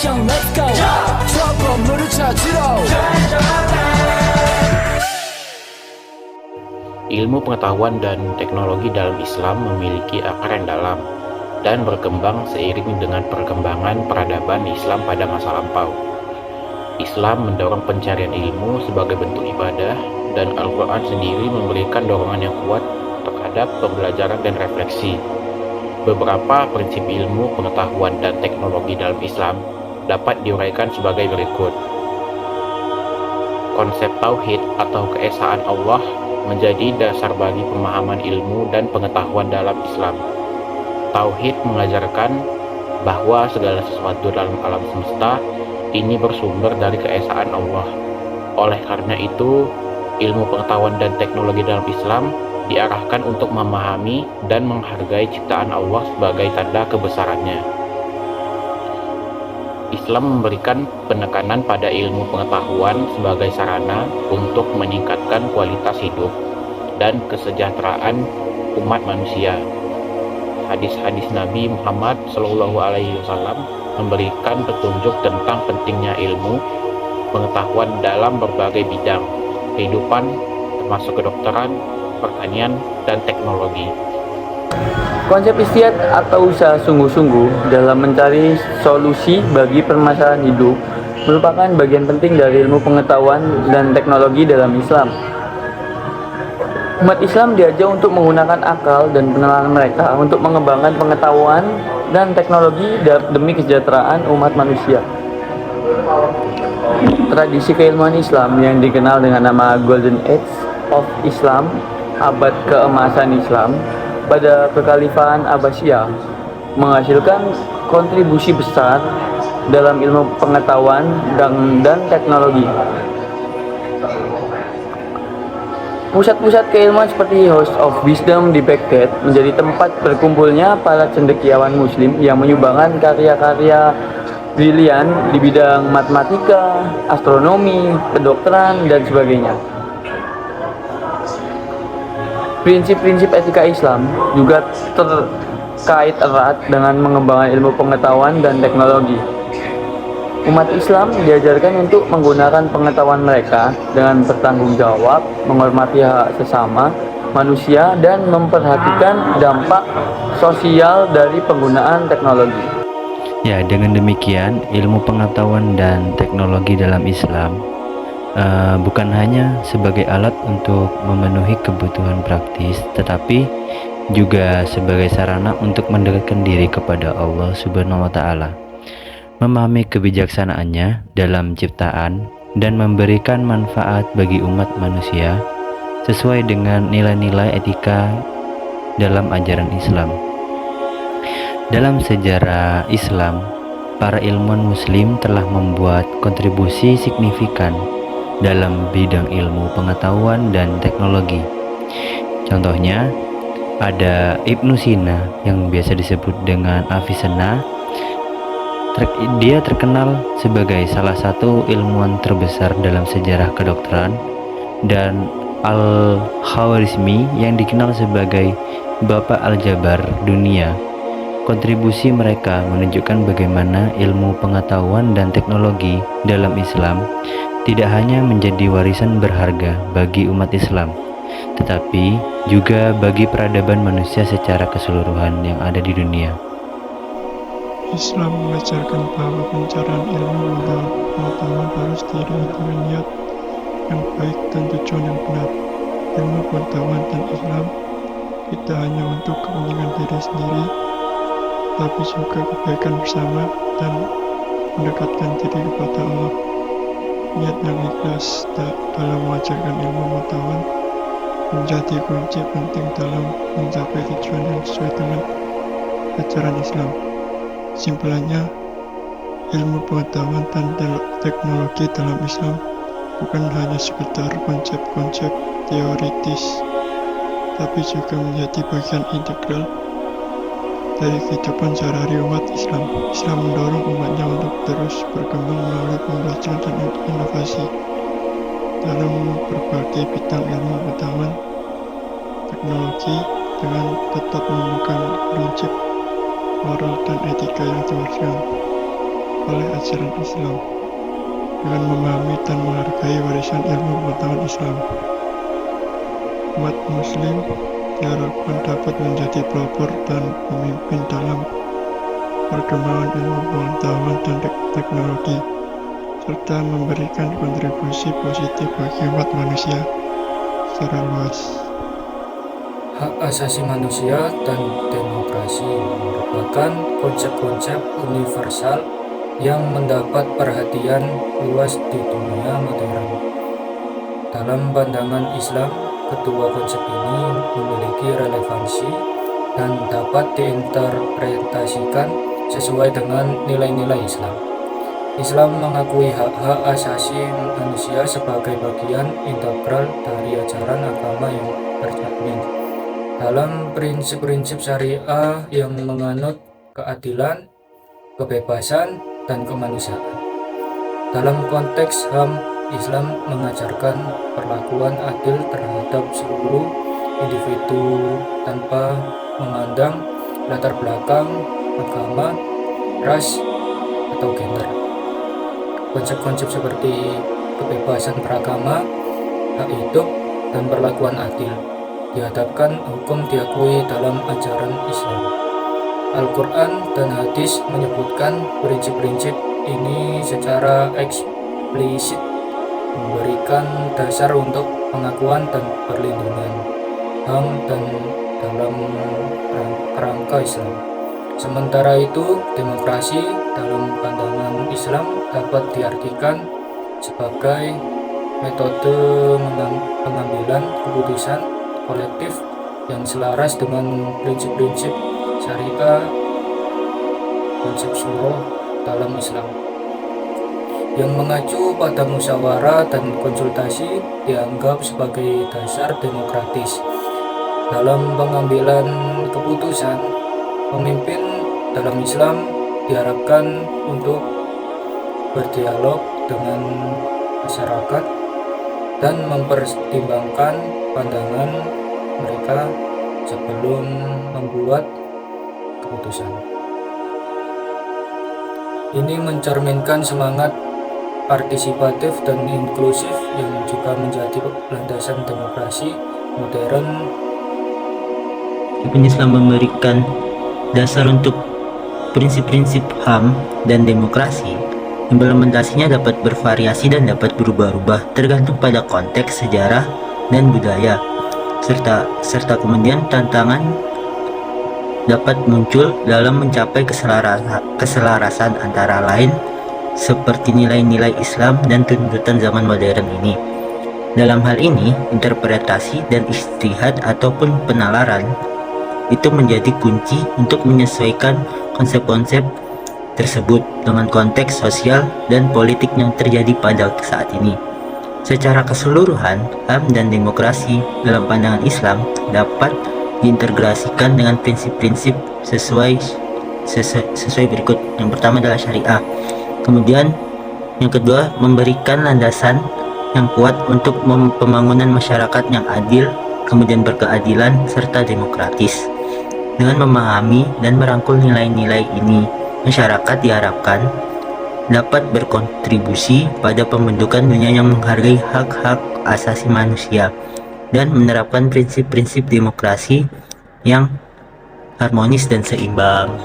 미션 let's go 트러블을 찾으러 Ilmu pengetahuan dan teknologi dalam Islam memiliki akar yang dalam dan berkembang seiring dengan perkembangan peradaban Islam pada masa lampau. Islam mendorong pencarian ilmu sebagai bentuk ibadah, dan Al-Quran sendiri memberikan dorongan yang kuat terhadap pembelajaran dan refleksi. Beberapa prinsip ilmu pengetahuan dan teknologi dalam Islam dapat diuraikan sebagai berikut. Konsep tauhid atau keesaan Allah menjadi dasar bagi pemahaman ilmu dan pengetahuan dalam Islam. Tauhid mengajarkan bahwa segala sesuatu dalam alam semesta ini bersumber dari keesaan Allah. Oleh karena itu, ilmu pengetahuan dan teknologi dalam Islam diarahkan untuk memahami dan menghargai ciptaan Allah sebagai tanda kebesarannya. Islam memberikan penekanan pada ilmu pengetahuan sebagai sarana untuk meningkatkan kualitas hidup dan kesejahteraan umat manusia. Hadis-hadis Nabi Muhammad SAW memberikan petunjuk tentang pentingnya ilmu pengetahuan dalam berbagai bidang kehidupan, termasuk kedokteran, pertanian, dan teknologi. Konsep ijtihad atau usaha sungguh-sungguh dalam mencari solusi bagi permasalahan hidup merupakan bagian penting dari ilmu pengetahuan dan teknologi dalam Islam. Umat Islam diajak untuk menggunakan akal dan penalaran mereka untuk mengembangkan pengetahuan dan teknologi demi kesejahteraan umat manusia. Tradisi keilmuan Islam yang dikenal dengan nama Golden Age of Islam, abad keemasan Islam, pada kekhalifahan Abbasiyah menghasilkan kontribusi besar dalam ilmu pengetahuan dan teknologi. Pusat-pusat keilmuan seperti House of Wisdom di Baghdad menjadi tempat berkumpulnya para cendekiawan muslim yang menyumbangkan karya-karya brilian di bidang matematika, astronomi, kedokteran, dan sebagainya. Prinsip-prinsip etika Islam juga terkait erat dengan mengembangkan ilmu pengetahuan dan teknologi. Umat Islam diajarkan untuk menggunakan pengetahuan mereka dengan bertanggung jawab, menghormati hak sesama manusia, dan memperhatikan dampak sosial dari penggunaan teknologi. Ya, dengan demikian ilmu pengetahuan dan teknologi dalam Islam bukan hanya sebagai alat untuk memenuhi kebutuhan praktis, tetapi juga sebagai sarana untuk mendekatkan diri kepada Allah Subhanahu wa Ta'ala, memahami kebijaksanaannya dalam ciptaan, dan memberikan manfaat bagi umat manusia sesuai dengan nilai-nilai etika dalam ajaran Islam. Dalam sejarah Islam, para ilmuwan Muslim telah membuat kontribusi signifikan dalam bidang ilmu pengetahuan dan teknologi. Contohnya, ada Ibnu Sina yang biasa disebut dengan Avicenna. Dia terkenal sebagai salah satu ilmuwan terbesar dalam sejarah kedokteran, dan Al-Khwarizmi yang dikenal sebagai Bapak Aljabar dunia. Kontribusi mereka menunjukkan bagaimana ilmu pengetahuan dan teknologi dalam Islam tidak hanya menjadi warisan berharga bagi umat Islam, tetapi juga bagi peradaban manusia secara keseluruhan yang ada di dunia. Islam mengajarkan bahwa pencarian ilmu dan pengetahuan harus diiringi dengan niat yang baik dan tujuan yang benar. Ilmu pengetahuan dan Islam tidak hanya untuk kepentingan diri sendiri, tapi juga kebaikan bersama dan mendekatkan diri kepada Allah. Niat yang ikhlas dalam mengajarkan ilmu pengetahuan menjadi kunci penting dalam mencapai tujuan yang sesuai dengan ajaran Islam. Simpulannya, ilmu pengetahuan dan teknologi dalam Islam bukan hanya sekedar konsep-konsep teoritis, tapi juga menjadi bagian integral dari kehidupan sehari-hari umat Islam. Islam mendorong umatnya untuk terus berkembang melalui pembelajaran dan inovasi dalam berbagai bidang ilmu pengetahuan teknologi dengan tetap memegang prinsip moral dan etika yang diwariskan. oleh ajaran Islam dengan memahami dan menghargai warisan ilmu pengetahuan Islam. Umat Muslim diharapkan dapat menjadi pelopor dan pemimpin dalam perkembangan ilmu pengetahuan dan teknologi, serta memberikan kontribusi positif bagi umat manusia secara luas. Hak asasi manusia dan demokrasi merupakan konsep-konsep universal yang mendapat perhatian luas di dunia modern. Dalam pandangan Islam, kedua konsep ini memiliki relevansi dan dapat diinterpretasikan sesuai dengan nilai-nilai Islam. Islam mengakui hak-hak asasi manusia sebagai bagian integral dari ajaran agama yang terjamin dalam prinsip-prinsip syariah yang menganut keadilan, kebebasan, dan kemanusiaan. Dalam konteks HAM, Islam mengajarkan perlakuan adil terhadap seluruh individu tanpa memandang latar belakang, agama, ras, atau gender. Konsep-konsep seperti kebebasan beragama, hak hidup, dan perlakuan adil dihadapkan hukum diakui dalam ajaran Islam. Al-Quran dan hadis menyebutkan prinsip-prinsip ini secara eksplisit, memberikan dasar untuk pengakuan dan perlindungan HAM dan dalam kerangka Islam. Sementara itu, demokrasi dalam pandangan Islam dapat diartikan sebagai metode pengambilan keputusan kolektif yang selaras dengan prinsip-prinsip syariah, konsep syuro dalam Islam, yang mengacu pada musyawarah dan konsultasi dianggap sebagai dasar demokratis. Dalam pengambilan keputusan, pemimpin dalam Islam diharapkan untuk berdialog dengan masyarakat dan mempertimbangkan pandangan mereka sebelum membuat keputusan. Ini mencerminkan semangat partisipatif dan inklusif yang juga menjadi landasan demokrasi modern. Islam memberikan dasar untuk prinsip-prinsip HAM dan demokrasi. Implementasinya dapat bervariasi dan dapat berubah-ubah tergantung pada konteks sejarah dan budaya, serta kemudian tantangan dapat muncul dalam mencapai keselarasan antara lain seperti nilai-nilai Islam dan tuntutan zaman modern ini. Dalam hal ini, interpretasi dan ijtihad ataupun penalaran itu menjadi kunci untuk menyesuaikan konsep-konsep tersebut dengan konteks sosial dan politik yang terjadi pada saat ini. Secara keseluruhan, HAM dan demokrasi dalam pandangan Islam dapat diintegrasikan dengan prinsip-prinsip sesuai berikut. Yang pertama adalah syariah. Kemudian yang kedua, memberikan landasan yang kuat untuk pembangunan masyarakat yang adil, kemudian berkeadilan serta demokratis. Dengan memahami dan merangkul nilai-nilai ini, masyarakat diharapkan dapat berkontribusi pada pembentukan dunia yang menghargai hak-hak asasi manusia dan menerapkan prinsip-prinsip demokrasi yang harmonis dan seimbang.